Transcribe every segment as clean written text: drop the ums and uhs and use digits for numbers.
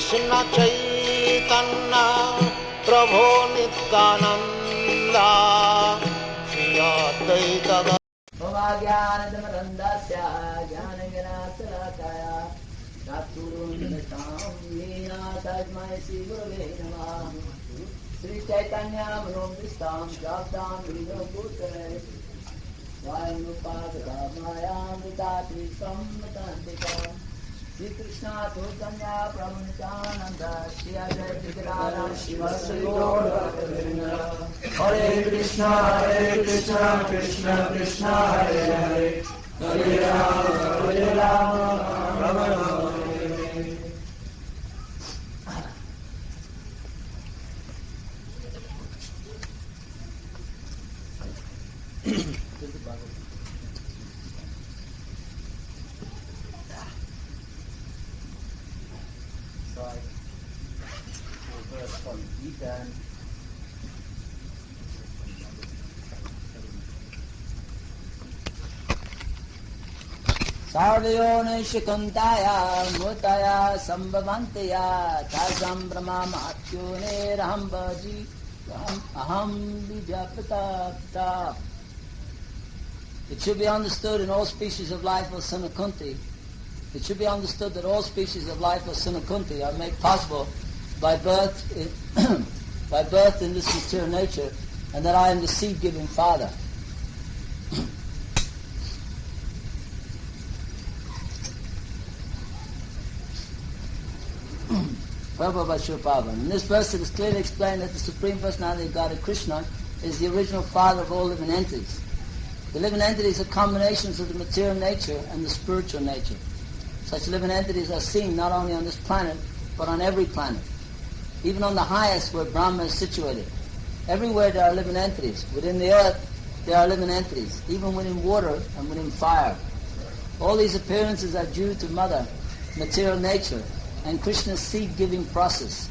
Krishna Chaitanya Prabhu Nityananda Shri Advaita Bhagavad-Gita Jnana-Gana-Salakaya Tatturundatam Yena Tajmai Sivurave Namah Sri Chaitanya Manobhistam Jabdam Vino Bhutare Vayupadramaya Vitatri Sammatantikam Sri Krishna Chaitanya Prabhu Nityananda Shri Advaita Gadadhar Srivasadi Gaura Bhaktivinoda Hare Krishna Krishna Krishna Hare Hare Hare Rama Rama Rama Hare Verse from Gita. Sarvayonishikantaya mutaya sambhavantaya tasam brahmamatyoneraham bhaji aham vijapata. It should be understood in all species of life of Sanakunti. It should be understood that all species of life of Sanakunti are made possible by birth in this material nature, and that I am the seed-giving father. In this verse it is clearly explained that the Supreme Personality of God, Krishna, is the original father of all living entities. The living entities are combinations of the material nature and the spiritual nature. Such living entities are seen not only on this planet, but on every planet. Even on the highest where Brahma is situated. Everywhere there are living entities. Within the earth there are living entities. Even within water and within fire. All these appearances are due to Mother, material nature, and Krishna's seed-giving process.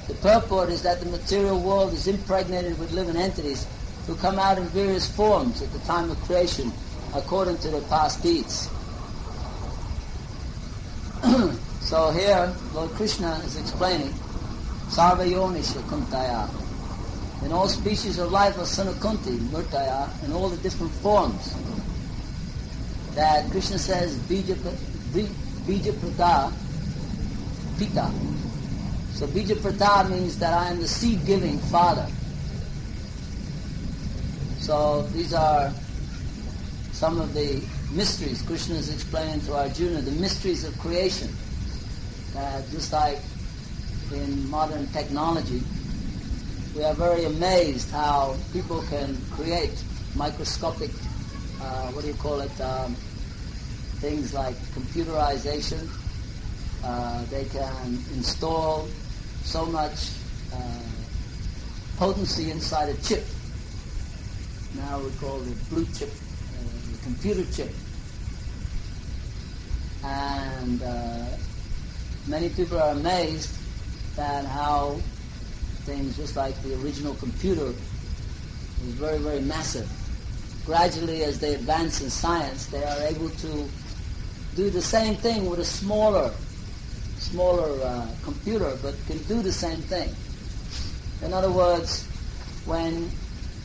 The purport is that the material world is impregnated with living entities who come out in various forms at the time of creation according to their past deeds. So here Lord Krishna is explaining Sarvayonisha Kuntaya. In all species of life of Sanakunti, Murtaya, in all the different forms that Krishna says Bija Prata Pita. So Bija Prata means that I am the seed-giving father. So these are some of the mysteries Krishna is explaining to Arjuna, the mysteries of creation. Just like in modern technology, we are very amazed how people can create microscopic, things like computerization. They can install so much potency inside a chip. Now we call it blue chip, the computer chip. And many people are amazed at how things just like the original computer is very, very massive. Gradually, as they advance in science, they are able to do the same thing with a smaller computer, but can do the same thing. In other words, when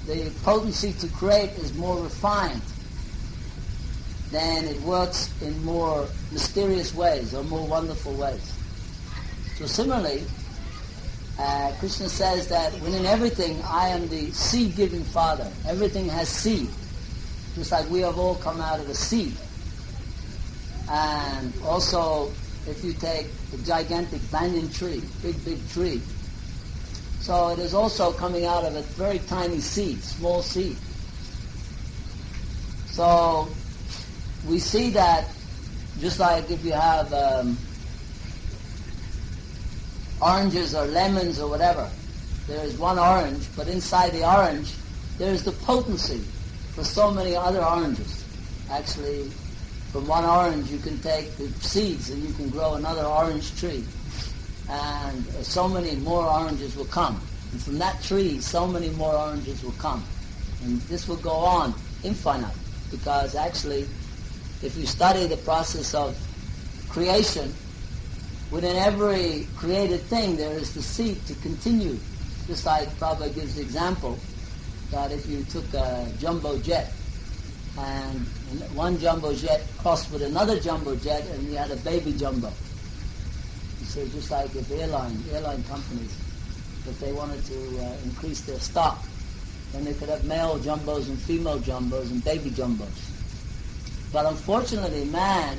the potency to create is more refined, then it works in more mysterious ways or more wonderful ways. So similarly, Krishna says that within everything I am the seed-giving father. Everything has seed. Just like we have all come out of a seed. And also, if you take a gigantic banyan tree, big tree, so it is also coming out of a very tiny seed, small seed. So we see that just like if you have oranges or lemons or whatever, there is one orange, but inside the orange there is the potency for so many other oranges. Actually, from one orange you can take the seeds and you can grow another orange tree. And so many more oranges will come. And from that tree, so many more oranges will come. And this will go on infinite, because actually, if you study the process of creation, within every created thing there is the seed to continue. Just like Prabhupada gives the example that if you took a jumbo jet and one jumbo jet crossed with another jumbo jet and you had a baby jumbo. So just like if airline companies, if they wanted to increase their stock, then they could have male jumbos and female jumbos and baby jumbos. But unfortunately, man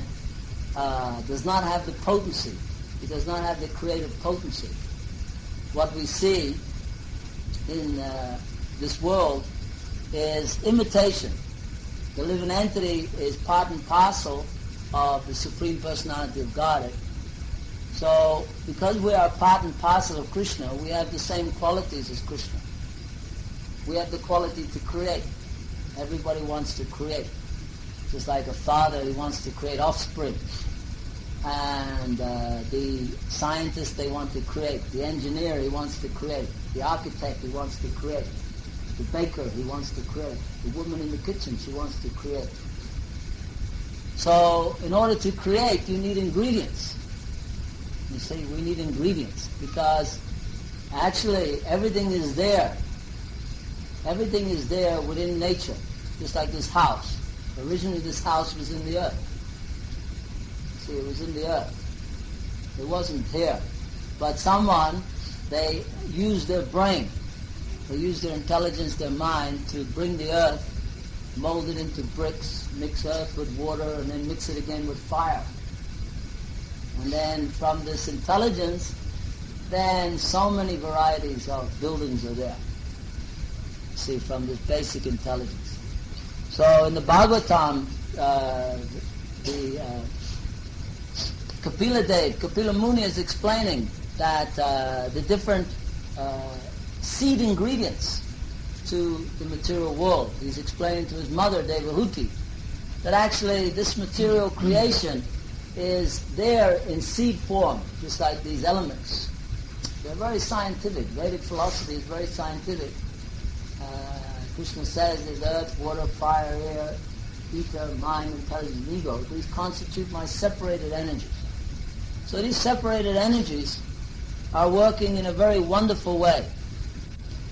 does not have the potency. He does not have the creative potency. What we see in this world is imitation. The living entity is part and parcel of the Supreme Personality of Godhead. So, because we are part and parcel of Krishna, we have the same qualities as Krishna. We have the quality to create. Everybody wants to create. Just like a father, he wants to create offspring. And the scientist, they want to create. The engineer, he wants to create. The architect, he wants to create. The baker, he wants to create. The woman in the kitchen, she wants to create. So, in order to create, you need ingredients. You see, we need ingredients because actually everything is there. Everything is there within nature, just like this house. Originally this house was in the earth. See, it was in the earth. It wasn't here. But someone, they used their brain, they used their intelligence, their mind to bring the earth, mold it into bricks, mix earth with water, and then mix it again with fire. And then from this intelligence, then so many varieties of buildings are there. See, from this basic intelligence. So in the Bhagavatam, Kapila Muni is explaining that the different seed ingredients to the material world. He's explaining to his mother, Devahuti, that actually this material creation is there in seed form, just like these elements. They're very scientific. Vedic philosophy is very scientific. Krishna says there's earth, water, fire, air, ether, mind, intelligence, ego. These constitute my separated energies. So these separated energies are working in a very wonderful way.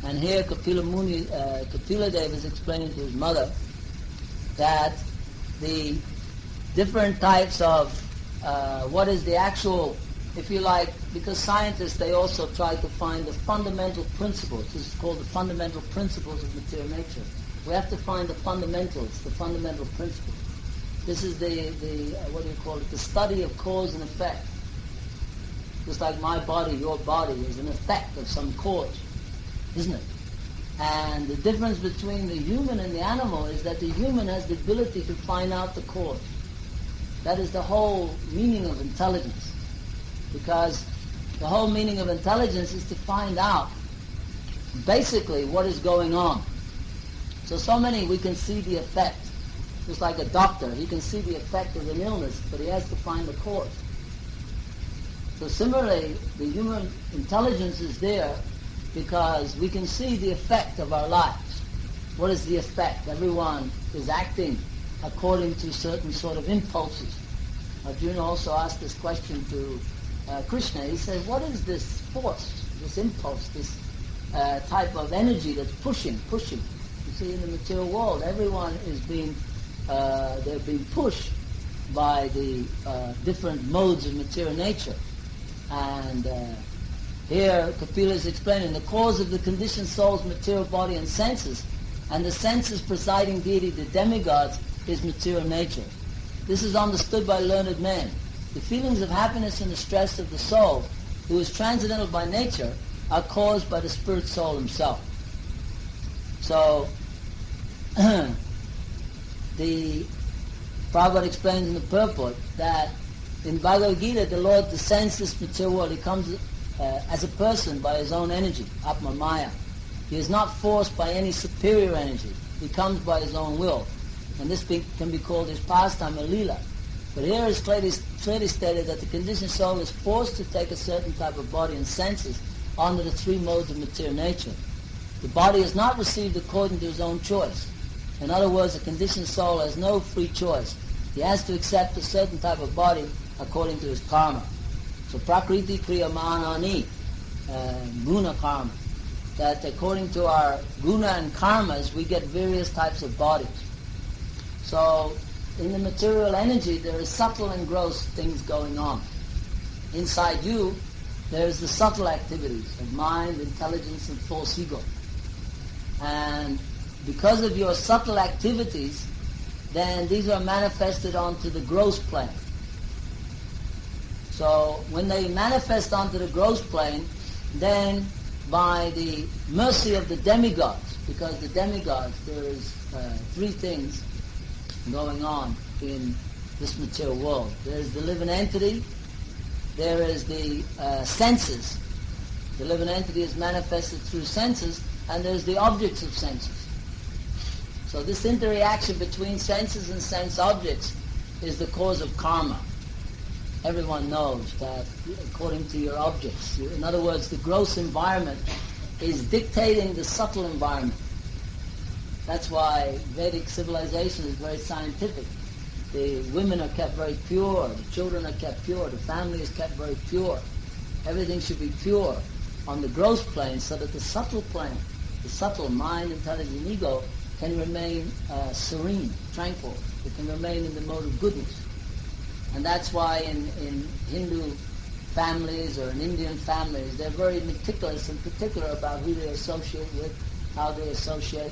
And here Kapila Dev is explaining to his mother that the different types of what is the actual, if you like, because scientists, they also try to find the fundamental principles. This is called the fundamental principles of material nature. We have to find the fundamentals, the fundamental principles. This is the the study of cause and effect. Just like my body, your body is an effect of some cause, isn't it? And the difference between the human and the animal is that the human has the ability to find out the cause. That is the whole meaning of intelligence. Because the whole meaning of intelligence is to find out basically what is going on. So many, we can see the effect. Just like a doctor, he can see the effect of an illness, but he has to find the cause. So similarly, the human intelligence is there because we can see the effect of our lives. What is the effect? Everyone is acting according to certain sort of impulses. Arjuna also asked this question to Krishna. He says, what is this force, this impulse, this type of energy that's pushing? You see, in the material world, everyone is being, they're being pushed by the different modes of material nature. And here Kapila is explaining the cause of the conditioned soul's material body and senses, and the senses presiding deity, the demigods, is material nature. This is understood by learned men. The feelings of happiness and distress of the soul, who is transcendental by nature, are caused by the spirit soul himself. So, the Prabhupada explains in the purport that in Bhagavad-Gita, the Lord descends this material world. He comes as a person by his own energy, Atma Maya. He is not forced by any superior energy. He comes by his own will. And this can be called his pastime, or lila. But here is clearly stated that the conditioned soul is forced to take a certain type of body and senses under the three modes of material nature. The body is not received according to his own choice. In other words, the conditioned soul has no free choice. He has to accept a certain type of body according to his karma. So prakriti kriyamanani, guna karma. That according to our guna and karmas, we get various types of bodies. So in the material energy, there is subtle and gross things going on. Inside you, there's the subtle activities of mind, intelligence, and false ego. And because of your subtle activities, then these are manifested onto the gross plane. So when they manifest onto the gross plane, then by the mercy of the demigods, because the demigods, there is three things going on in this material world. There is the living entity, there is the senses. The living entity is manifested through senses, and there's the objects of senses. So this interaction between senses and sense objects is the cause of karma. Everyone knows that according to your objects. In other words, the gross environment is dictating the subtle environment. That's why Vedic civilization is very scientific. The women are kept very pure, the children are kept pure, the family is kept very pure. Everything should be pure on the gross plane so that the subtle plane, the subtle mind, intelligence, ego can remain serene, tranquil. It can remain in the mode of goodness. And that's why in Hindu families or in Indian families, they're very meticulous and particular about who they associate with, how they associate,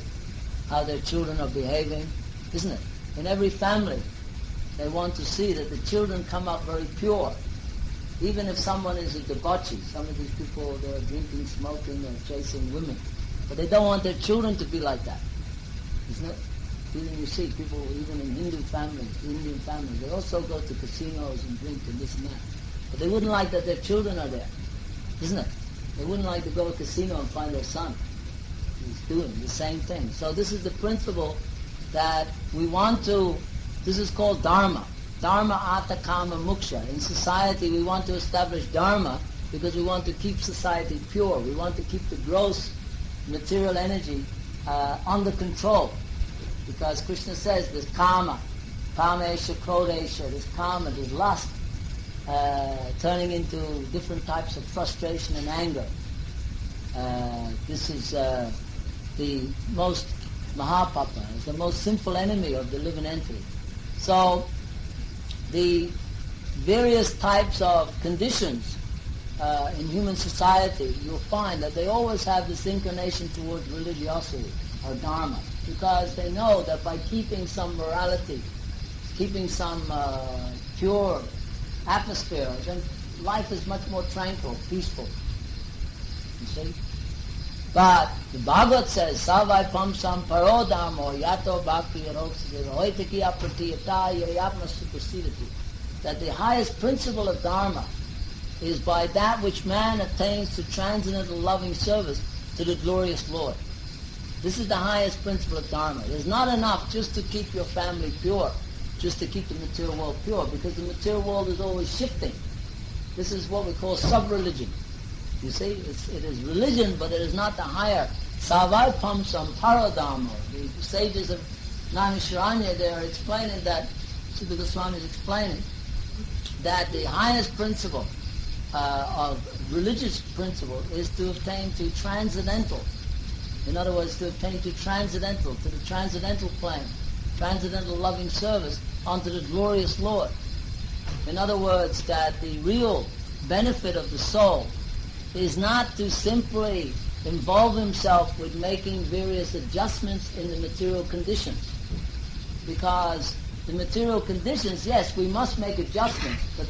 how their children are behaving, isn't it? In every family, they want to see that the children come up very pure. Even if someone is a debauchee, some of these people, they're drinking, smoking, or chasing women. But they don't want their children to be like that. Isn't it? Even you see people, even in Hindu families, Indian families, they also go to casinos and drink and this and that. But they wouldn't like that their children are there. Isn't it? They wouldn't like to go to a casino and find their son. He's doing the same thing. So this is the principle that we want to, this is called dharma. Dharma ata kama muksha. In society we want to establish dharma because we want to keep society pure. We want to keep the gross material energy under control. Because Krishna says there's kama, kamesha, krodesha, there's kama, there's lust, turning into different types of frustration and anger. This is the most mahapapa, is the most sinful enemy of the living entity. So the various types of conditions in human society, you'll find that they always have this inclination towards religiosity or dharma, because they know that by keeping some morality, keeping some pure atmosphere, then life is much more tranquil, peaceful. You see? But the Bhagavad says, Savai Pamsam Parodamo Yato Bhakti Yaroksita Pratiyata Yayapna Supasidati. That the highest principle of Dharma is by that which man attains to transcendental loving service to the glorious Lord. This is the highest principle of Dharma. It is not enough just to keep your family pure, just to keep the material world pure, because the material world is always shifting. This is what we call sub-religion. You see, it is religion, but it is not the higher. Savai Pamsam Paradharma. The sages of Naimisharanya, they are explaining that, Srila Swami is explaining, that the highest principle of religious principle is to attain to transcendental. In other words, to attain to transcendental, to the transcendental plane, transcendental loving service unto the glorious Lord. In other words, that the real benefit of the soul is not to simply involve himself with making various adjustments in the material conditions. Because the material conditions, yes, we must make adjustments, but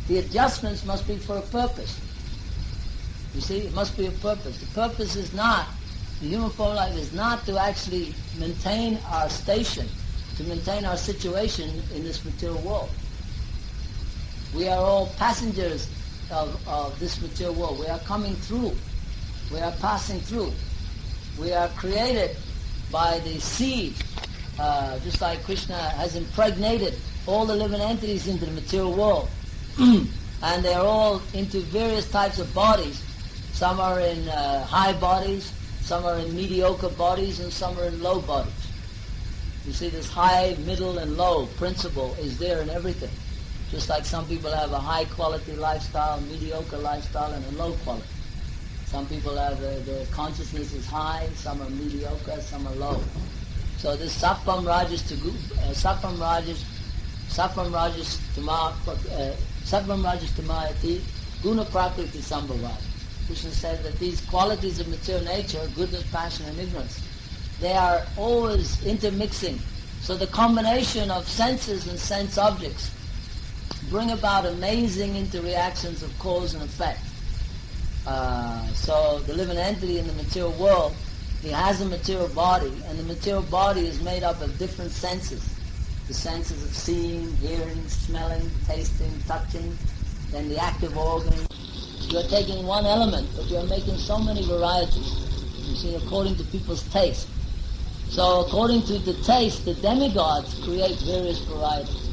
the adjustments must be for a purpose. You see, it must be a purpose. The purpose is not, the human form of life is not to actually maintain our station, to maintain our situation in this material world. We are all passengers of this material world. We are coming through. We are passing through. We are created by the seed, just like Krishna has impregnated all the living entities into the material world. And they are all into various types of bodies. Some are in high bodies, some are in mediocre bodies, and some are in low bodies. You see, this high, middle, and low principle is there in everything. Just like some people have a high quality lifestyle, mediocre lifestyle, and a low quality. Some people have their consciousness is high, some are mediocre, some are low. So this Sattvam Rajas Tamayati, Guna Prakriti Sambhavati. Krishna says that these qualities of material nature, goodness, passion and ignorance, they are always intermixing. So the combination of senses and sense objects bring about amazing interreactions of cause and effect. So the living entity in the material world, he has a material body, and the material body is made up of different senses. The senses of seeing, hearing, smelling, tasting, touching, then the active organs. You're taking one element, but you're making so many varieties. You see, according to people's taste. So according to the taste, the demigods create various varieties.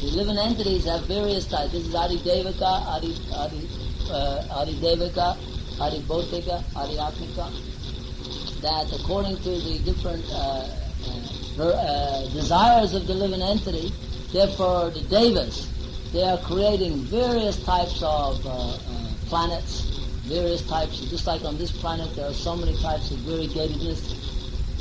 The living entities have various types. This is Adi Devaka, Adi Devaka, Adi Bhautika, Adi Atmika. That according to the different desires of the living entity, therefore the Devas, they are creating various types of planets, various types, just like on this planet there are so many types of variegatedness.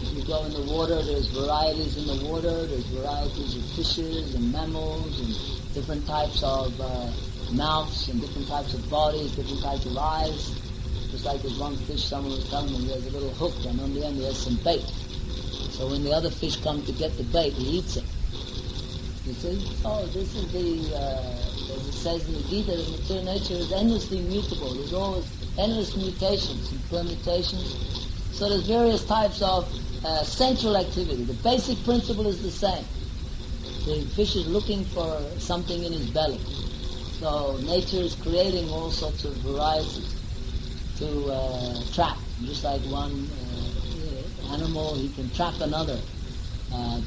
If you go in the water, there's varieties in the water, there's varieties of fishes and mammals and different types of mouths and different types of bodies, different types of eyes. Just like there's one fish, someone was telling me, he has a little hook and on the end he has some bait. So when the other fish come to get the bait, he eats it. You see? Oh, this is the, as it says in the Gita, the material nature is endlessly mutable. There's always endless mutations and permutations. So there's various types of central activity. The basic principle is the same. The fish is looking for something in his belly. So nature is creating all sorts of varieties to trap. Just like one animal, he can trap another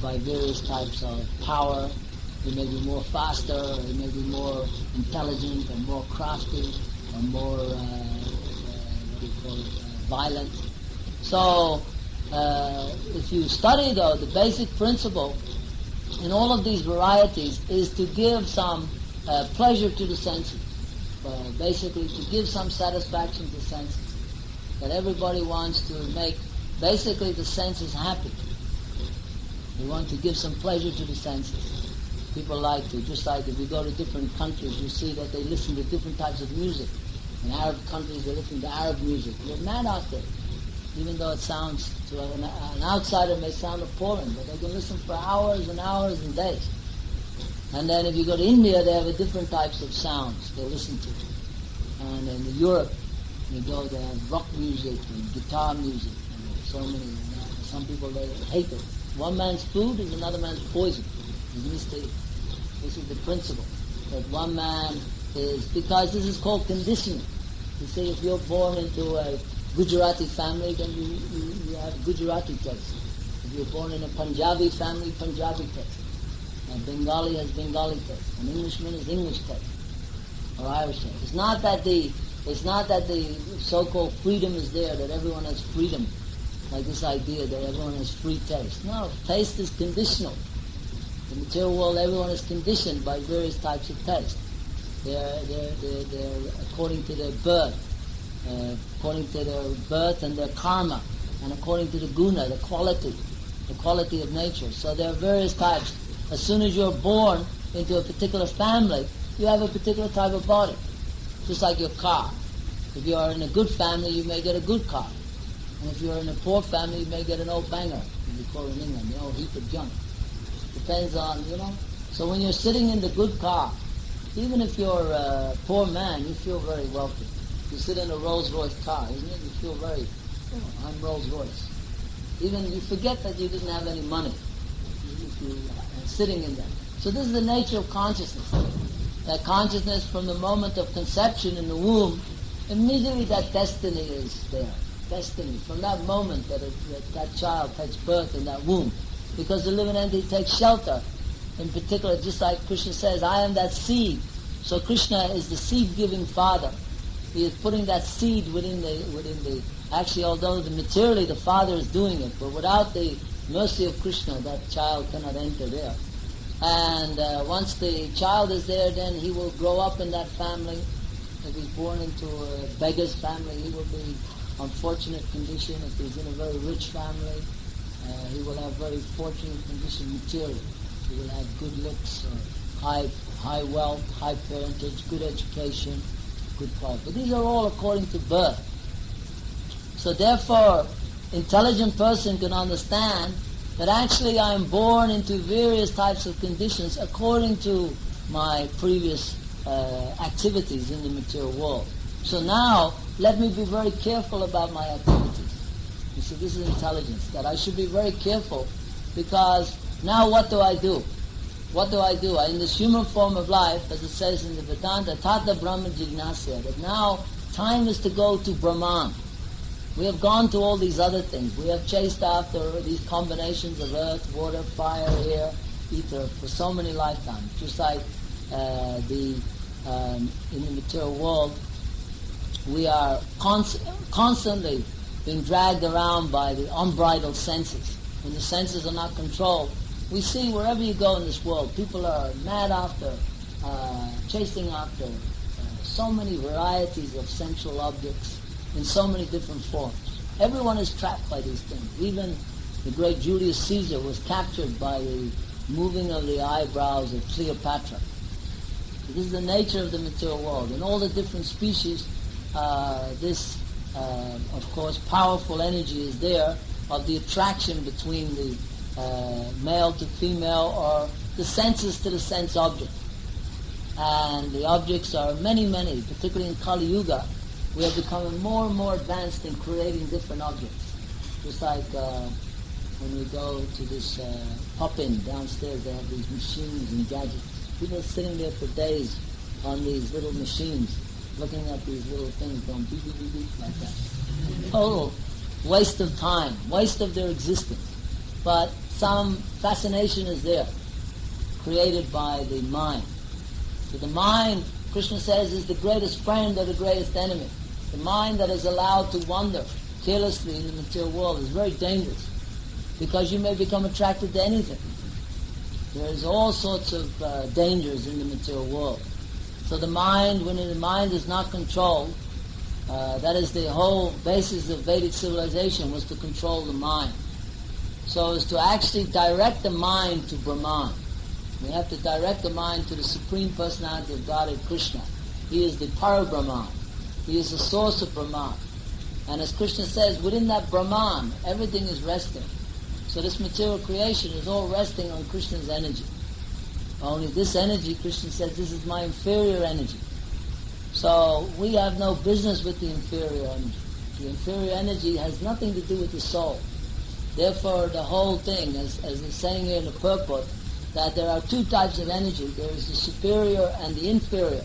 by various types of power. He may be more faster, or he may be more intelligent, or more crafty, or more, violent. So, if you study though, the basic principle in all of these varieties is to give some pleasure to the senses. Basically, to give some satisfaction to the senses. That everybody wants to make, basically, the senses happy. They want to give some pleasure to the senses. People like to, just like if you go to different countries, you see that they listen to different types of music. In Arab countries, they listen to Arab music. They're mad out there. Even though it sounds, to an outsider may sound appalling, but they can listen for hours and hours and days. And then if you go to India, they have a different types of sounds they listen to. And in Europe, you go, they have rock music and guitar music, and so many. Some people, they hate it. One man's food is another man's poison. This is the principle. That one man is, because this is called conditioning. You see, if you're born into a Gujarati family, then you have Gujarati taste. If you're born in a Punjabi family, Punjabi taste. And Bengali has Bengali taste. An Englishman has English taste. Or Irish taste. It's not that the so-called freedom is there, that everyone has freedom. Like this idea that everyone has free taste. No, taste is conditional. In the material world, everyone is conditioned by various types of taste. They're according to their birth. According to their birth and their karma, and according to the guna, the quality of nature. So there are various types. As soon as you're born into a particular family, you have a particular type of body. Just like your car. If you are in a good family, you may get a good car. And if you're in a poor family, you may get an old banger, as we call it in England, the old heap of junk. Depends on, So when you're sitting in the good car, even if you're a poor man, you feel very wealthy. You sit in a Rolls-Royce car, isn't it? You feel very, I'm Rolls-Royce. Even you forget that you didn't have any money. If you sitting in that. So this is the nature of consciousness. That consciousness from the moment of conception in the womb, immediately that destiny is there. Destiny. From that moment that child takes birth in that womb. Because the living entity takes shelter. In particular, just like Krishna says, I am that seed. So Krishna is the seed-giving father. He is putting that seed within the actually, although materially the father is doing it, but without the mercy of Krishna, that child cannot enter there. And once the child is there, then he will grow up in that family. If he's born into a beggar's family, he will be unfortunate condition. If he's in a very rich family, he will have very fortunate condition materially. He will have good looks, high wealth, high parentage, good education, good quality. But these are all according to birth. So therefore, intelligent person can understand that actually I am born into various types of conditions according to my previous activities in the material world. So now, let me be very careful about my activities. You see, this is intelligence, that I should be very careful, because now what do I do? What do I do? In this human form of life, as it says in the Vedanta, Tata Brahma Jignasya, that now time is to go to Brahman. We have gone to all these other things. We have chased after these combinations of earth, water, fire, air, ether for so many lifetimes. Just like in the material world, we are constantly being dragged around by the unbridled senses. When the senses are not controlled, we see wherever you go in this world, people are mad after, chasing after so many varieties of sensual objects in so many different forms. Everyone is trapped by these things. Even the great Julius Caesar was captured by the moving of the eyebrows of Cleopatra. This is the nature of the material world. In all the different species, this, of course, powerful energy is there of the attraction between the male to female, or the senses to the sense object. And the objects are many, many, particularly in Kali Yuga. We are becoming more and more advanced in creating different objects. Just like when we go to this pop-in downstairs, they have these machines and gadgets. People are sitting there for days on these little machines, looking at these little things going beep, beep, beep, beep, like that. Total waste of time, waste of their existence. But some fascination is there, created by the mind. So the mind, Krishna says, is the greatest friend or the greatest enemy. The mind that is allowed to wander carelessly in the material world is very dangerous, because you may become attracted to anything. There's all sorts of dangers in the material world. So the mind, when the mind is not controlled, that is the whole basis of Vedic civilization, was to control the mind. So as to actually direct the mind to Brahman. We have to direct the mind to the Supreme Personality of Godhead, Krishna. He is the Para-Brahman. He is the source of Brahman. And as Krishna says, within that Brahman, everything is resting. So this material creation is all resting on Krishna's energy. Only this energy, Krishna says, this is my inferior energy. So we have no business with the inferior energy. The inferior energy has nothing to do with the soul. Therefore, the whole thing, as it's saying here in the purport, that there are two types of energy. There is the superior and the inferior.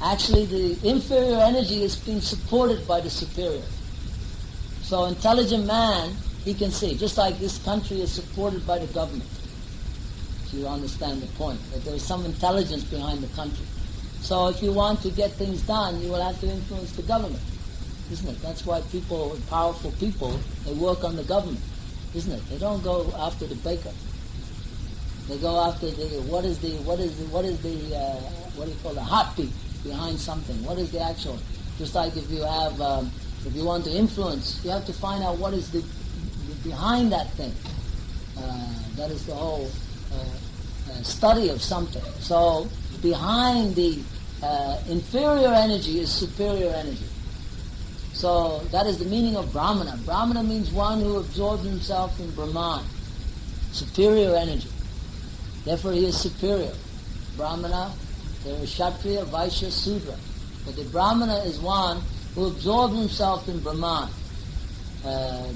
Actually, the inferior energy is being supported by the superior. So intelligent man, he can see, just like this country is supported by the government. So you understand the point, that there is some intelligence behind the country. So if you want to get things done, you will have to influence the government, isn't it? That's why people, powerful people, they work on the government, isn't it? They don't go after the baker. They go after the heartbeat behind something. What is the actual? Just like if you have, if you want to influence, you have to find out what is the behind that thing. That is the whole study of something. So behind the inferior energy is superior energy. So that is the meaning of Brahmana. Brahmana means one who absorbs himself in Brahman. Superior energy. Therefore he is superior. Brahmana, there is Kshatriya, Vaishya, Sudra. But the Brahmana is one who absorbs himself in Brahman.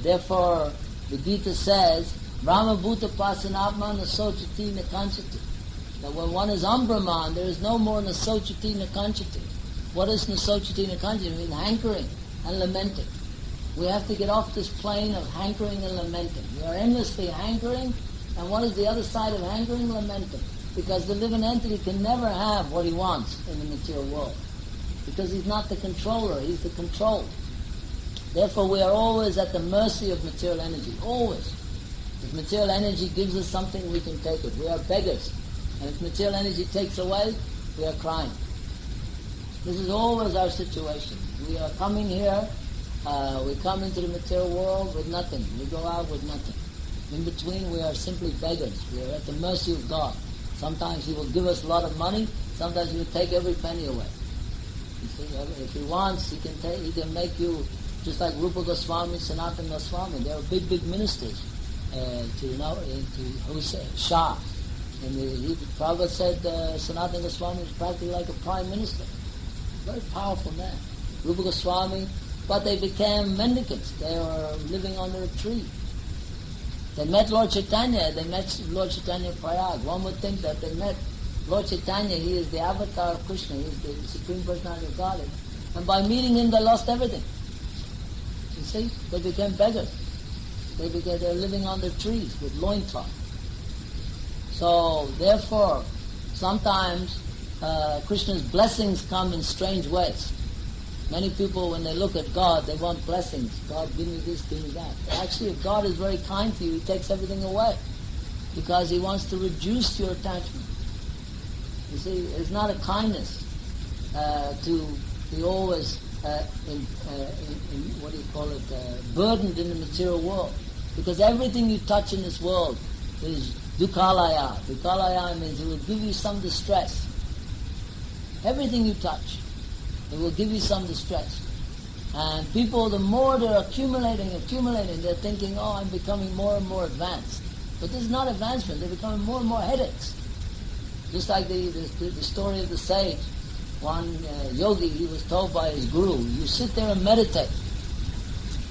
Therefore the Gita says, Brahma Bhuta Pasanatma Nasochati Nakanchati. That when one is on Brahman, there is no more Nasochati Nakanchati. What is Nasochati Nakanchati? It means hankering and lamenting. We have to get off this plane of hankering and lamenting. We are endlessly hankering, and what is the other side of hankering? Lamenting. Because the living entity can never have what he wants in the material world. Because he's not the controller, he's the controlled. Therefore we are always at the mercy of material energy, always. If material energy gives us something, we can take it. We are beggars. And if material energy takes away, we are crying. This is always our situation. We are coming here, we come into the material world with nothing. We go out with nothing. In between, we are simply beggars. We are at the mercy of God. Sometimes He will give us a lot of money. Sometimes He will take every penny away. You see, if He wants, He can make you just like Rupa Goswami, Sanatana Goswami. They were big ministers to Shah. And Prabhupada said Sanatana Goswami is practically like a prime minister. Very powerful man. Rupa Goswami, but they became mendicants. They were living under a tree. They met Lord Chaitanya in Prayag. One would think that they met Lord Chaitanya. He is the avatar of Krishna. He is the Supreme Personality of Godhead. And by meeting him, they lost everything. You see? They became beggars. They're living under trees with loincloth. So, therefore, sometimes Krishna's blessings come in strange ways. Many people, when they look at God, they want blessings. God, give me this, give me that. Actually, if God is very kind to you, He takes everything away because He wants to reduce your attachment. You see, it's not a kindness to be always burdened in the material world, because everything you touch in this world is dukhalaya. Dukhalaya means it will give you some distress. Everything you touch, it will give you some distress. And people, the more they're accumulating, they're thinking, oh, I'm becoming more and more advanced. But this is not advancement. They're becoming more and more headaches. Just like the story of the sage. One yogi, he was told by his guru, you sit there and meditate.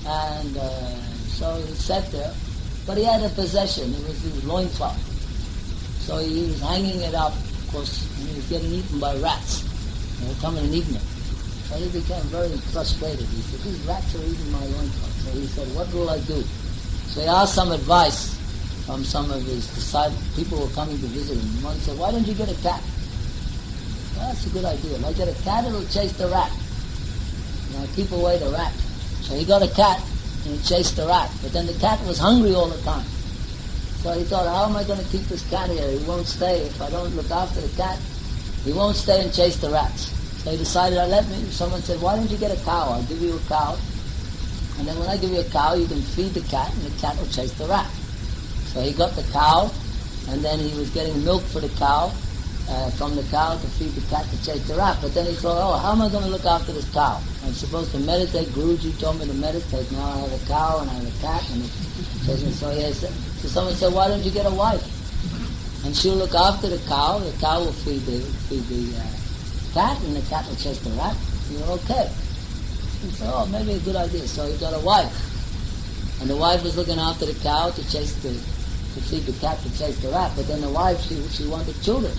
And so he sat there. But he had a possession. It was his loincloth. So he was hanging it up, of course, and he was getting eaten by rats. They were coming and eating it. So he became very frustrated. He said, these rats are eating my loincloth. So he said, what will I do? So he asked some advice from some of his disciples. People were coming to visit him. One said, why don't you get a cat? Well, that's a good idea. If I get a cat, it'll chase the rat. And I'll keep away the rat. So he got a cat, and he chased the rat. But then the cat was hungry all the time. So he thought, how am I going to keep this cat here? He won't stay. If I don't look after the cat, he won't stay and chase the rats. So he decided, someone said, why don't you get a cow? I'll give you a cow. And then when I give you a cow, you can feed the cat, and the cat will chase the rat. So he got the cow, and then he was getting milk for the cow, from the cow to feed the cat to chase the rat. But then he thought, oh, how am I going to look after this cow? I'm supposed to meditate. Guruji told me to meditate. Now I have a cow and I have a cat. And so someone said, why don't you get a wife? And she'll look after the cow will feed the cat, and the cat will chase the rat. And you're okay. He said, oh, maybe a good idea. So he got a wife. And the wife was looking after the cow to feed the cat to chase the rat. But then the wife, she wanted children.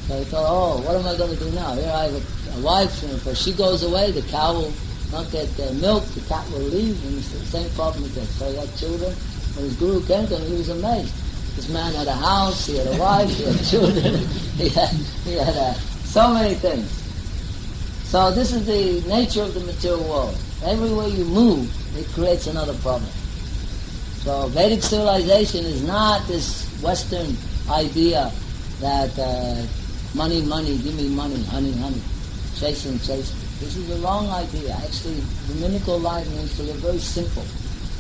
So he thought, oh, what am I going to do now? Here I have a wife, and if she goes away, the cow will not get milk, the cat will leave, and it's the same problem again. So he had children. When his guru came to him, he was amazed. This man had a house, he had a wife, he had children, he had so many things. So this is the nature of the material world. Everywhere you move, it creates another problem. So Vedic civilization is not this Western idea that money, give me money, honey, chasing. This is the wrong idea. Actually, the Dominical life means to live very simple.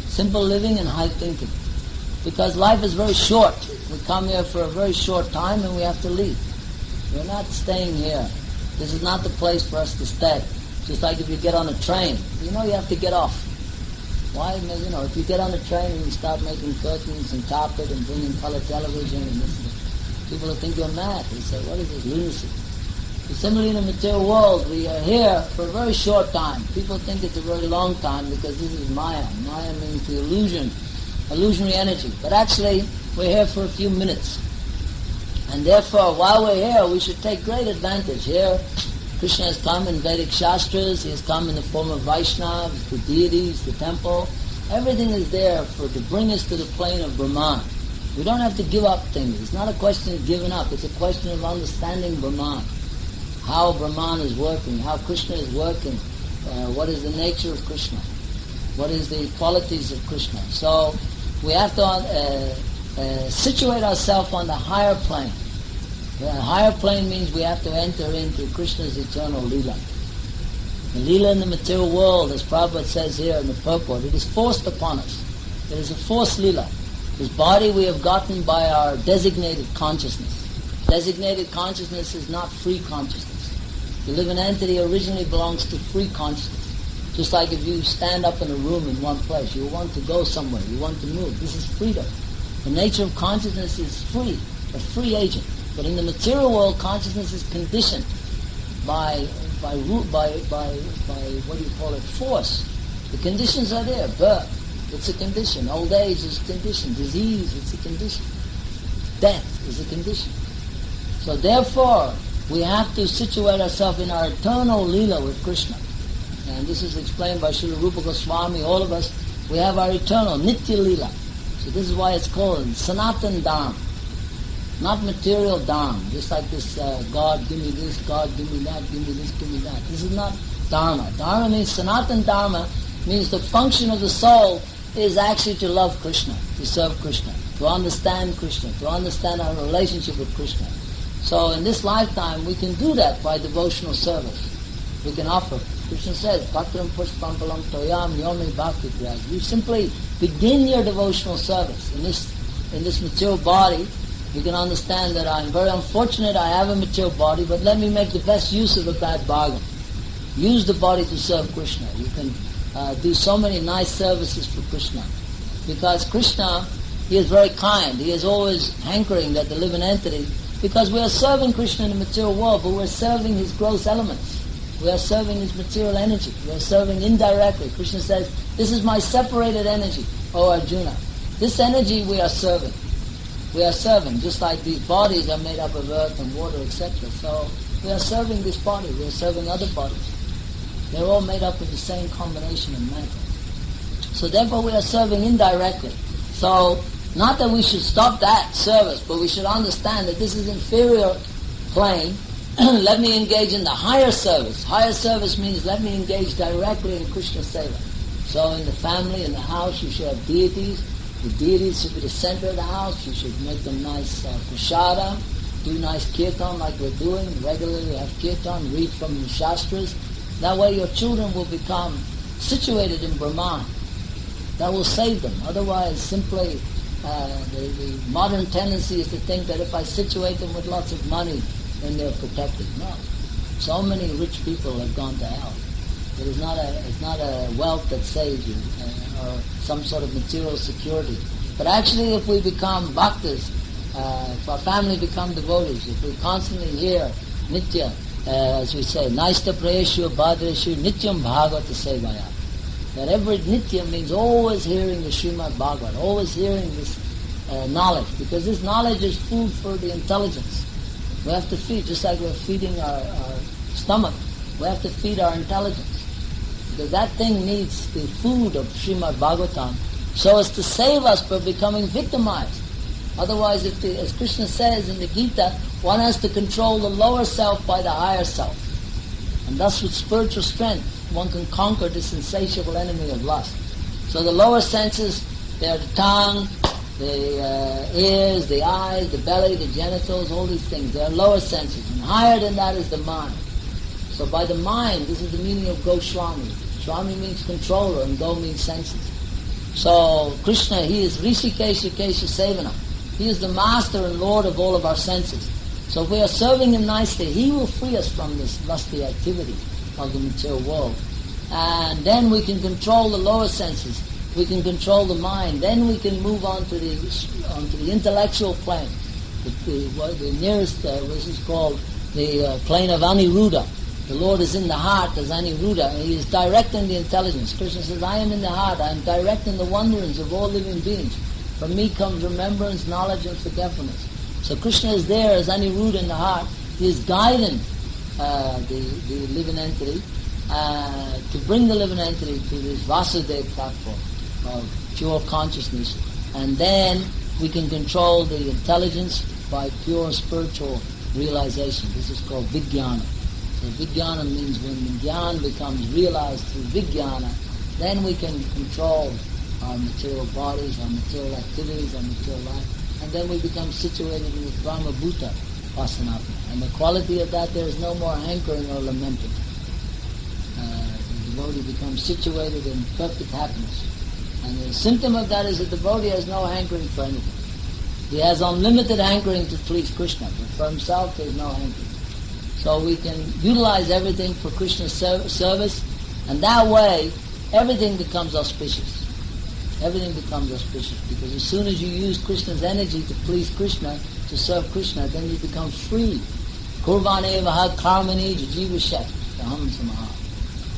Simple living and high thinking. Because life is very short. We come here for a very short time and we have to leave. We're not staying here. This is not the place for us to stay. Just like if you get on a train, you have to get off. Why? If you get on a train and you start making curtains and carpet and bringing color television and this, people will think you're mad. They say, what is this lunacy? So similarly in the material world, we are here for a very short time. People think it's a very long time because this is Maya. Maya means the illusionary energy. But actually, we're here for a few minutes. And therefore, while we're here, we should take great advantage. Here, Krishna has come in Vedic Shastras, He has come in the form of Vaishnavas, the deities, the temple. Everything is there to bring us to the plane of Brahman. We don't have to give up things. It's not a question of giving up. It's a question of understanding Brahman. How Brahman is working, how Krishna is working, what is the nature of Krishna, what is the qualities of Krishna. So we have to situate ourselves on the higher plane. The higher plane means we have to enter into Krishna's eternal Leela. The Leela in the material world, as Prabhupada says here in the purport, it is forced upon us. It is a forced Leela. This body we have gotten by our designated consciousness. Designated consciousness is not free consciousness. The living entity originally belongs to free consciousness. Just like if you stand up in a room in one place, you want to go somewhere, you want to move. This is freedom. The nature of consciousness is free, a free agent. But in the material world, consciousness is conditioned by what do you call it, force. The conditions are there. Birth, it's a condition. Old age is a condition. Disease, it's a condition. Death is a condition. So therefore, we have to situate ourselves in our eternal Leela with Krishna. And this is explained by Srila Rupa Goswami. All of us, we have our eternal Nitya Leela. So this is why it's called Sanatan Dham. Not material Dham. Just like this, God give me this, God give me that, give me this, give me that. This is not Dharma. Dharma means, Sanatan Dharma means the function of the soul is actually to love Krishna, to serve Krishna, to understand Krishna, to understand our relationship with Krishna. So in this lifetime, we can do that by devotional service. We can offer. Krishna says, Bhaktam Pushpampalam Toyam Yomi Bhakti Priyas. You simply begin your devotional service. In this material body, you can understand that I'm very unfortunate I have a material body, but let me make the best use of a bad bargain. Use the body to serve Krishna. You can do so many nice services for Krishna. Because Krishna, He is very kind. He is always hankering that the living entity, because we are serving Krishna in the material world, but we're serving His gross elements. We are serving His material energy. We are serving indirectly. Krishna says, this is my separated energy, O Arjuna. This energy we are serving. We are serving, just like these bodies are made up of earth and water, etc. So we are serving this body. We are serving other bodies. They're all made up of the same combination of matter. So therefore we are serving indirectly. So not that we should stop that service, but we should understand that this is inferior plane. Let me engage in the higher service. Higher service means let me engage directly in Krishna Seva. So in the family, in the house, you should have deities. The deities should be the center of the house. You should make them nice prasada, do nice kirtan like we're doing. Regularly have kirtan, read from the Shastras. That way your children will become situated in Brahman. That will save them. Otherwise, simply the modern tendency is to think that if I situate them with lots of money, then they're protected. No. So many rich people have gone to hell. It's not a wealth that saves you, or some sort of material security. But actually, if we become bhaktas, if our family become devotees, if we constantly hear nitya, as we say, naista prayeshu bhadreshu nityam bhagavata sevaya. That every nitya means always hearing the Srimad Bhagavat, always hearing this knowledge, because this knowledge is food for the intelligence. We have to feed, just like we're feeding our stomach. We have to feed our intelligence. Because that thing needs the food of Srimad Bhagavatam so as to save us from becoming victimized. Otherwise, as Krishna says in the Gita, one has to control the lower self by the higher self. And thus with spiritual strength, one can conquer this insatiable enemy of lust. So the lower senses, they are the tongue, the ears, the eyes, the belly, the genitals, all these things. They are lower senses. And higher than that is the mind. So by the mind, this is the meaning of Goswami. Swami means controller and Go means senses. So Krishna, He is Rishikesha Kesha Sevana. He is the master and lord of all of our senses. So if we are serving Him nicely, He will free us from this lusty activity of the material world. And then we can control the lower senses. We can control the mind. Then we can move on to the intellectual plane. The nearest, this is called the plane of Aniruddha. The Lord is in the heart as Aniruddha, and He is directing the intelligence. Krishna says, I am in the heart, I am directing the wanderings of all living beings. From me comes remembrance, knowledge, and forgetfulness. So Krishna is there as Aniruddha in the heart. He is guiding the living entity to bring the living entity to this Vasudeva platform of pure consciousness. And then we can control the intelligence by pure spiritual realization. This is called Vijnana. So Vijnana means when Jnana becomes realized through Vijnana, then we can control our material bodies, our material activities, our material life, and then we become situated in the Brahma Bhuta, vasanatma. And the quality of that, there is no more hankering or lamenting. The devotee becomes situated in perfect happiness. And the symptom of that is the devotee has no hankering for anything. He has unlimited hankering to please Krishna, but for himself there is no hankering. So we can utilize everything for Krishna's service, and that way everything becomes auspicious. Everything becomes auspicious, because as soon as you use Krishna's energy to please Krishna, to serve Krishna, then you become free. Kurvane vaha karmani jijivashet aham samaha.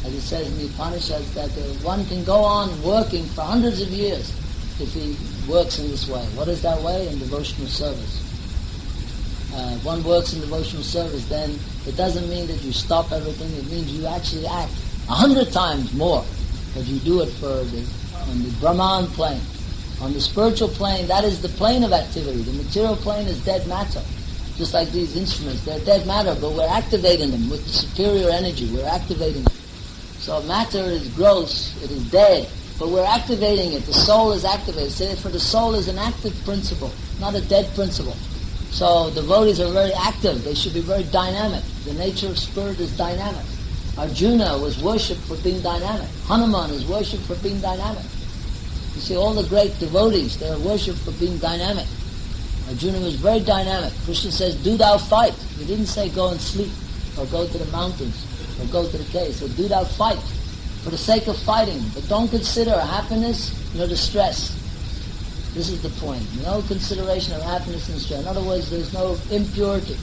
As it says in the Upanishads, that one can go on working for hundreds of years if he works in this way. What is that way? In devotional service. One works in devotional service, then it doesn't mean that you stop everything. It means you actually act 100 times more, but you do it on the Brahman plane. On the spiritual plane, that is the plane of activity. The material plane is dead matter. Just like these instruments, they're dead matter, but we're activating them with the superior energy. We're activating it. So matter is gross, it is dead, but we're activating it. The soul is activated. So for the soul is an active principle, not a dead principle. So devotees are very active. They should be very dynamic. The nature of spirit is dynamic. Arjuna was worshipped for being dynamic. Hanuman is worshipped for being dynamic. You see, all the great devotees, they are worshipped for being dynamic. Arjuna was very dynamic. Krishna says, do thou fight. He didn't say go and sleep, or go to the mountains, or go to the cave. So do thou fight for the sake of fighting. But don't consider happiness nor distress. This is the point. No consideration of happiness and distress. In other words, there's no impurity.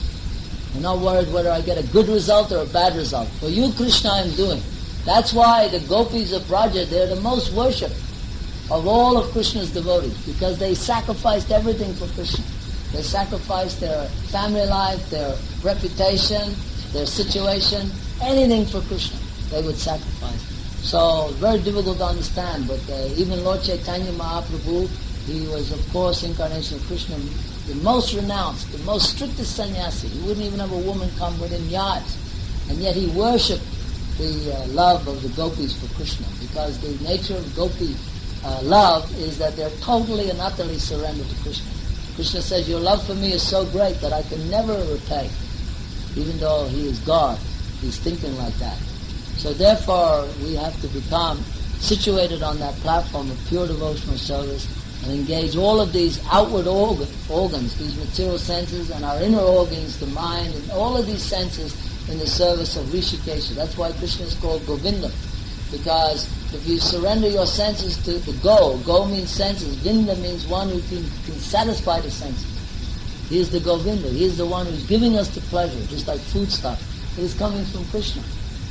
You're not worried whether I get a good result or a bad result. For you, Krishna, I am doing. That's why the gopis of Braja, they're the most worshipped of all of Krishna's devotees, because they sacrificed everything for Krishna. They sacrificed their family life, their reputation, their situation, anything for Krishna, they would sacrifice. So, very difficult to understand, but even Lord Chaitanya Mahaprabhu, he was, of course, incarnation of Krishna, the most renounced, the most strictest sannyasi. He wouldn't even have a woman come within yards. And yet he worshipped the love of the gopis for Krishna, because the nature of gopi love is that they're totally and utterly surrendered to Krishna. Krishna says, your love for me is so great that I can never repay. Even though he is God, he's thinking like that. So therefore, we have to become situated on that platform of pure devotional service and engage all of these outward organs, these material senses, and our inner organs, the mind, and all of these senses in the service of Rishikesha. That's why Krishna is called Govinda, because if you surrender your senses to the go means senses, Vinda means one who can satisfy the senses. He is the Govinda. He is the one who is giving us the pleasure, just like foodstuff. It is coming from Krishna.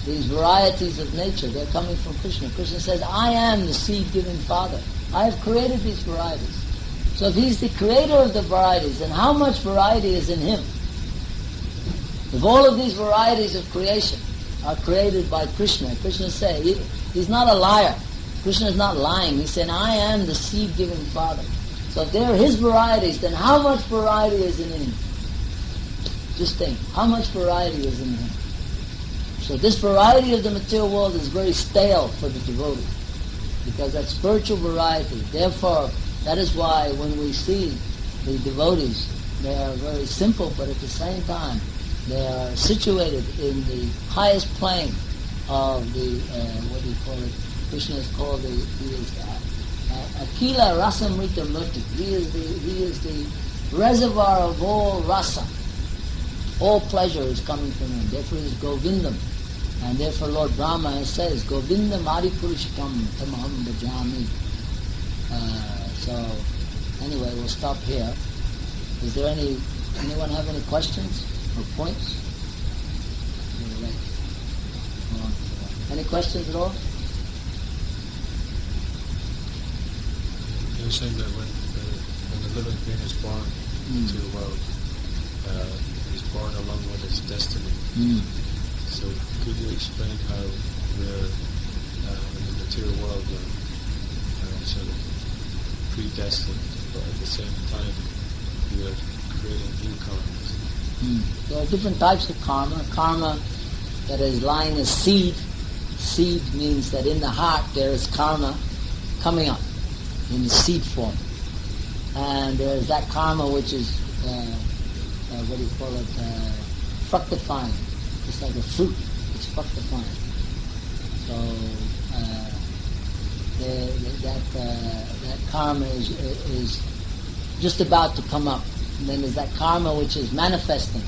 These varieties of nature, they're coming from Krishna. Krishna says, I am the seed-giving Father. I have created these varieties. So if he's the creator of the varieties, then how much variety is in him? If all of these varieties of creation are created by Krishna, Krishna said, he's not a liar. Krishna is not lying. He's saying, I am the seed-giving Father. So if they're his varieties, then how much variety is in him? Just think, how much variety is in him? So this variety of the material world is very stale for the devotee, because that's spiritual variety. Therefore, that is why when we see the devotees, they are very simple, but at the same time, they are situated in the highest plane of the, what do you call it? Krishna is called he is Akila Rasamrita Murti. He is the reservoir of all rasa. All pleasure is coming from him. Therefore he is Govindam. And therefore Lord Brahma says, Govindam Adipurishakam Tamaham Bhajami. So, anyway, we'll stop here. Is there anyone have any questions or points? Any questions at all? You're saying that when the living being is born into the world, he's born along with his destiny. So could you explain how we're in the material world we're sort of predestined, but at the same time we are creating new karmas? There are different types of karma. Karma that is lying as seed. Seed means that in the heart there is karma coming up in the seed form. And there is that karma which is what do you call it, fructifying. It's like a fruit, it's fructifying. So that karma is just about to come up. And then there's that karma which is manifesting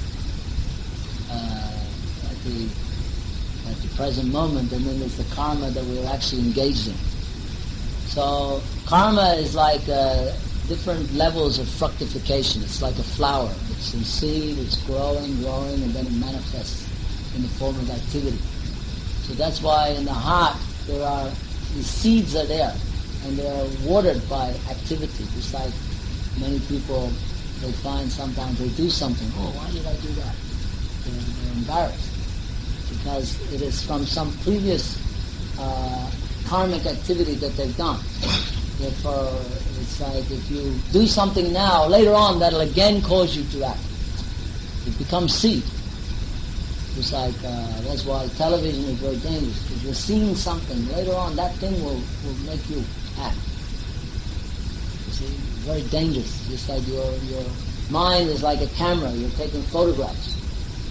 at the present moment, and then there's the karma that we're actually engaged in. So karma is like different levels of fructification. It's like a flower. It's in seed, it's growing, and then it manifests in the form of activity. So that's why in the heart the seeds are there, and they are watered by activity. Just like many people, they find sometimes they do something. Oh, why did I do that? They're embarrassed because it is from some previous karmic activity that they've done. Therefore, it's like if you do something now, later on that'll again cause you to act. It becomes seed. It's like, that's why television is very dangerous, because you're seeing something, later on that thing will make you act. You see, very dangerous. Just like your mind is like a camera, you're taking photographs.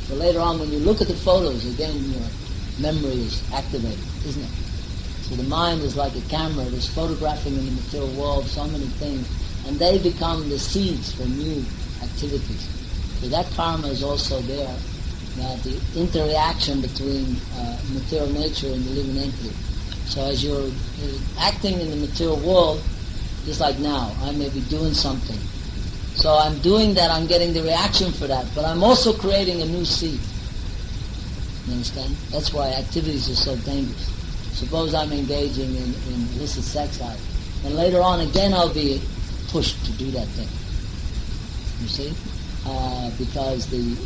So later on when you look at the photos, again your memory is activated, isn't it? So the mind is like a camera, it is photographing in the material world so many things, and they become the seeds for new activities. So that karma is also there, that the interaction between material nature and the living entity. So as you're acting in the material world, just like now, I may be doing something. So I'm doing that, I'm getting the reaction for that, but I'm also creating a new seed. You understand? That's why activities are so dangerous. Suppose I'm engaging in illicit sex act, and later on again I'll be pushed to do that thing. You see? Because the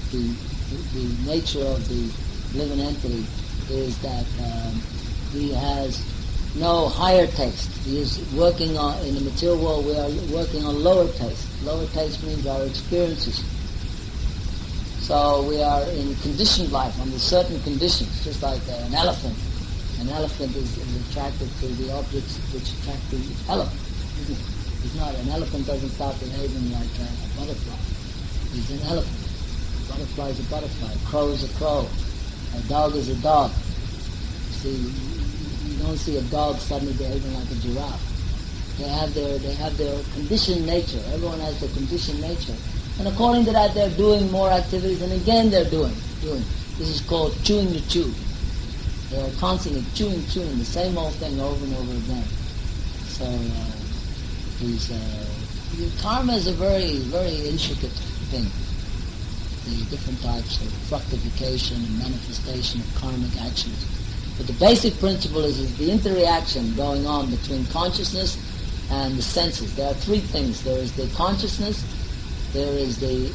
nature of the living entity is that he has no higher taste. He is working on, in the material world we are working on lower taste. Lower taste means our experiences. So we are in conditioned life under certain conditions, just like an elephant. An elephant is attracted to the objects which attract the elephant, isn't it? It's not, an elephant doesn't start behaving like a butterfly. He's an elephant. A butterfly is a butterfly. A crow is a crow. A dog is a dog. See, you don't see a dog suddenly behaving like a giraffe. They have their conditioned nature. Everyone has their conditioned nature. And according to that, they're doing more activities, and again they're doing. This is called chewing the chew. They're constantly chewing the same old thing over and over again. So, karma is a very, very intricate thing. The different types of fructification and manifestation of karmic actions. But the basic principle is the interaction going on between consciousness and the senses. There are three things. There is the consciousness, there is the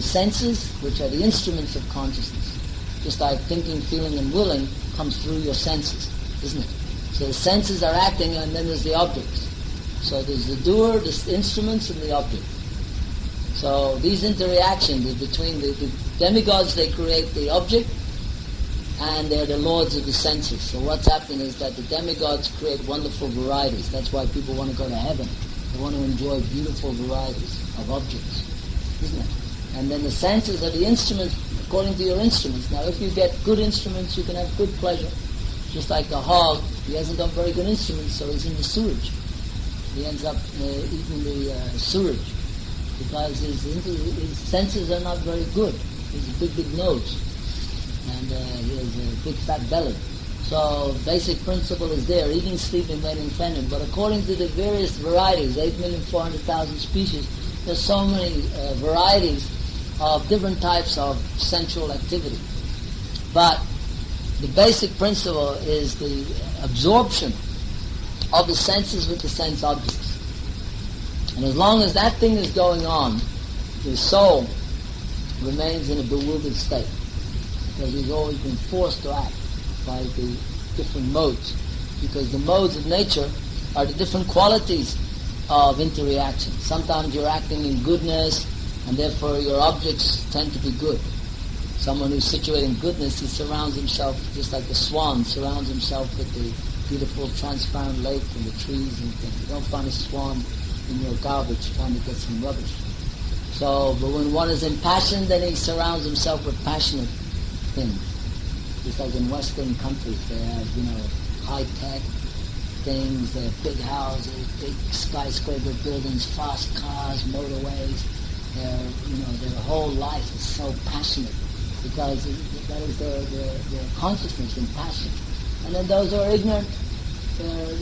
senses, which are the instruments of consciousness. Just like thinking, feeling, and willing comes through your senses, isn't it? So the senses are acting, and then there's the objects. So there's the doer, the instruments, and the object. So these interactions are between the demigods. They create the object, and they're the lords of the senses. So what's happening is that the demigods create wonderful varieties. That's why people want to go to heaven. They want to enjoy beautiful varieties of objects, isn't it? And then the senses are the instruments according to your instruments. Now if you get good instruments, you can have good pleasure. Just like a hog, he hasn't got very good instruments, so he's in the sewage. He ends up eating the sewage because his senses are not very good. He has a big nose, and he has a big fat belly. So basic principle is there, eating, sleeping, mating, fending. But according to the various varieties, 8,400,000 species, there's so many varieties of different types of sensual activity. But the basic principle is the absorption of the senses with the sense objects. And as long as that thing is going on, the soul remains in a bewildered state, because he's always been forced to act by the different modes, because the modes of nature are the different qualities of interaction. Sometimes you're acting in goodness, and therefore your objects tend to be good. Someone who's situated in goodness, he surrounds himself, just like the swan surrounds himself with the beautiful transparent lake and the trees and things. You don't find a swan in your garbage trying to get some rubbish. So, but when one is impassioned, then he surrounds himself with passionate things. Just like in Western countries, they have, high-tech things, they have big houses, big skyscraper buildings, fast cars, motorways. Their whole life is so passionate because that is their consciousness and passion. And then those who are ignorant,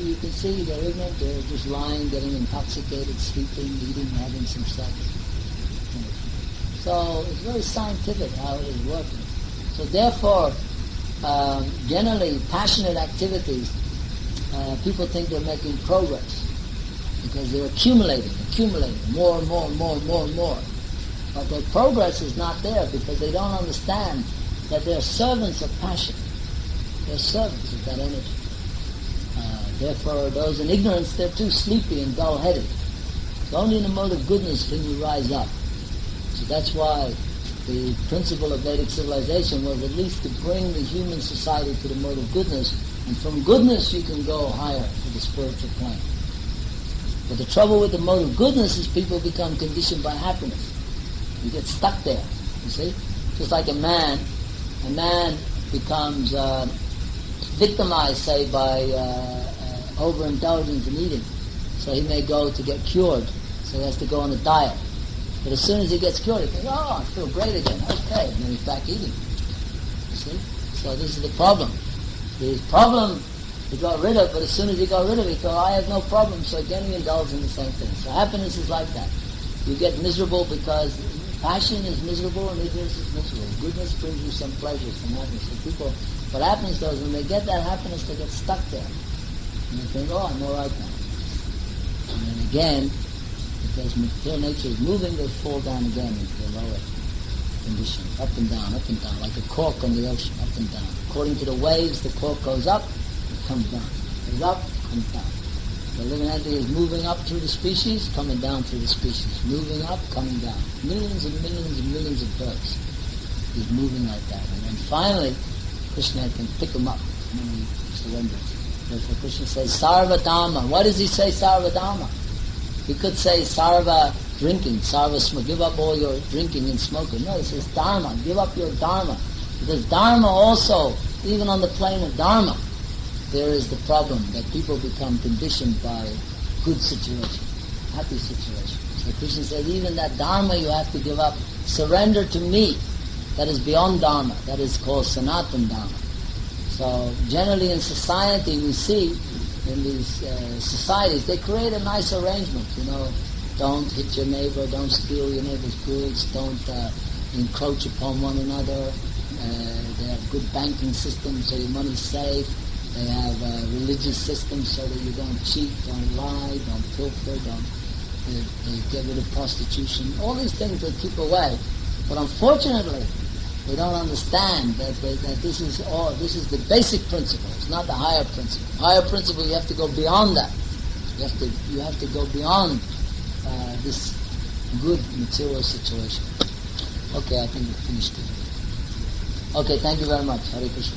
you can see they're ignorant, they're just lying, getting intoxicated, sleeping, eating, having some sex. So it's very scientific how it is working. So therefore, generally, passionate activities, people think they're making progress because they're accumulating, more and more. But their progress is not there because they don't understand that they're servants of passion. They're servants of that energy. Therefore, those in ignorance, they're too sleepy and dull-headed. It's only in the mode of goodness can you rise up. So that's why the principle of Vedic civilization was at least to bring the human society to the mode of goodness, and from goodness you can go higher to the spiritual plane. But the trouble with the mode of goodness is people become conditioned by happiness. You get stuck there, you see? Just like a man becomes victimized, say, by overindulgence in eating. So he may go to get cured, so he has to go on a diet. But as soon as he gets cured, he thinks, I feel great again, okay, and then he's back eating. You see? So this is the problem. The problem he got rid of, but as soon as he got rid of it, he thought, I have no problem, so again he indulged in the same thing. So happiness is like that. You get miserable because passion is miserable and ignorance is miserable. Goodness brings you some pleasure, some happiness. So people, what happens though is when they get that happiness, they get stuck there. And they think, I'm all right now. And then again, because material nature is moving, they fall down again into a lower condition, up and down, like a cork on the ocean, up and down. According to the waves, the cork goes up, it comes down. Goes up, comes down. The living entity is moving up through the species, coming down through the species. Moving up, coming down. Millions and millions and millions of births. He's moving like that. And then finally, Krishna can pick him up when he surrenders. Therefore Krishna says, Sarva Dharma. Why does he say Sarva Dharma? He could say Sarva drinking, Sarva smoke, give up all your drinking and smoking. No, he says Dharma, give up your Dharma. Because Dharma also, even on the plane of Dharma, there is the problem that people become conditioned by good situation, happy situation. So Krishna says, even that Dharma you have to give up. Surrender to me. That is beyond Dharma. That is called Sanatana Dharma. So generally in society we see, in these societies, they create a nice arrangement, don't hit your neighbor, don't steal your neighbor's goods, don't encroach upon one another. They have good banking systems so your money's safe. They have religious systems so that you don't cheat, don't lie, don't pilfer, they get rid of prostitution. All these things they keep away. But unfortunately, we don't understand that this is the basic principle. It's not the higher principle. Higher principle, you have to go beyond that. You have to go beyond this good material situation. Okay, I think we finished it. Okay, thank you very much. Hare Krishna.